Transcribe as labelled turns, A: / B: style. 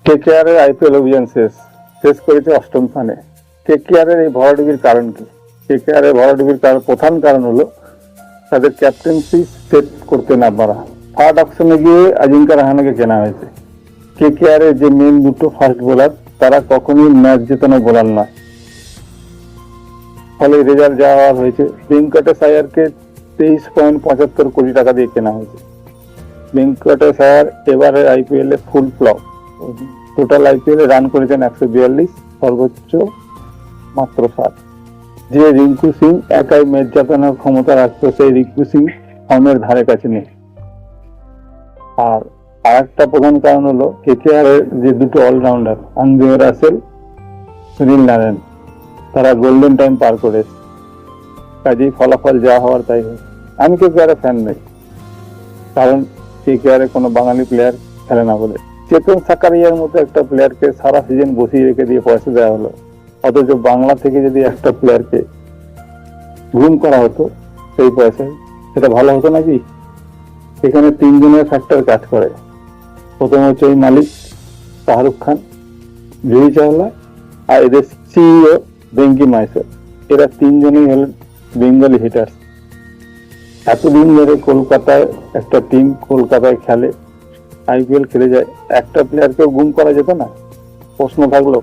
A: KKR এর IPL অভিযান শেষ করেছে অষ্টম স্থানে। কেকেআর এর এই ভরাডুবির কারণ কি? কেকেআর এর ভরাডুবির প্রধান কারণ হলো তাদের ক্যাপ্টেন্সি সেট করতে না পারা। থার্ড অপশনে গিয়ে আজিঙ্কা রাহানেকে কেনা হয়েছে। কেকেআর এর যে মেন দুটো ফাস্ট বোলার তারা কখনোই ম্যাচ জেতানো বোলার নয়, ফলে রেজাল্ট যা হওয়ার হয়েছে। ভেঙ্কটেশ আয়ারকে 23.75 কোটি টাকা দিয়ে কেনা হয়েছে। ভেঙ্কটেশ আয়ার এবারে আইপিএল এ ফুল ফ্লপ। টোটাল আইপিএল এ রান করেছেন 142, সর্বোচ্চ মাত্র 7। যে রিঙ্কু সিং একাই ম্যাচ জেতানোর ক্ষমতা রাখতো, সেই রিঙ্কু সিং ফর্মের ধারে কাছে নেই। আর আরেকটা প্রধান কারণ হলো কেকেআর এর যে দুটো allrounder Andre Russell, Sunil Narine, তারা গোল্ডেন টাইম পার করেছে। কাজেই ফলাফল যা হওয়ার তাই হয়। আমি কেকেআর এর ফ্যান নই, কারণ কেকেআর এ কোনো বাঙালি প্লেয়ার খেলে না বলে। চেতন সাকারিয়ার মতো একটা প্লেয়ারকে সারা সিজন বসিয়ে রেখে দিয়ে পয়সা দেওয়া হলো, অথচ বাংলা থেকে যদি একটা প্লেয়ারকে গ্রুম করা হতো সেই পয়সায়, সেটা ভালো হতো নাকি? এখানে তিনজনের ফ্যাক্টর কাজ করে। প্রথম হচ্ছে এই মালিক শাহরুখ খান, জুহি চাওলা আর এদের সিইও ভেঙ্কি মাইসেল। এরা তিনজনই হলেন বেঙ্গলি হিটার্স। এতদিন ধরে কলকাতায় একটা টিম কলকাতায় খেলে, আইপিএল খেলে যায়, একটা প্লেয়ারকেও গুম করা যেত না? প্রশ্ন থাকলো।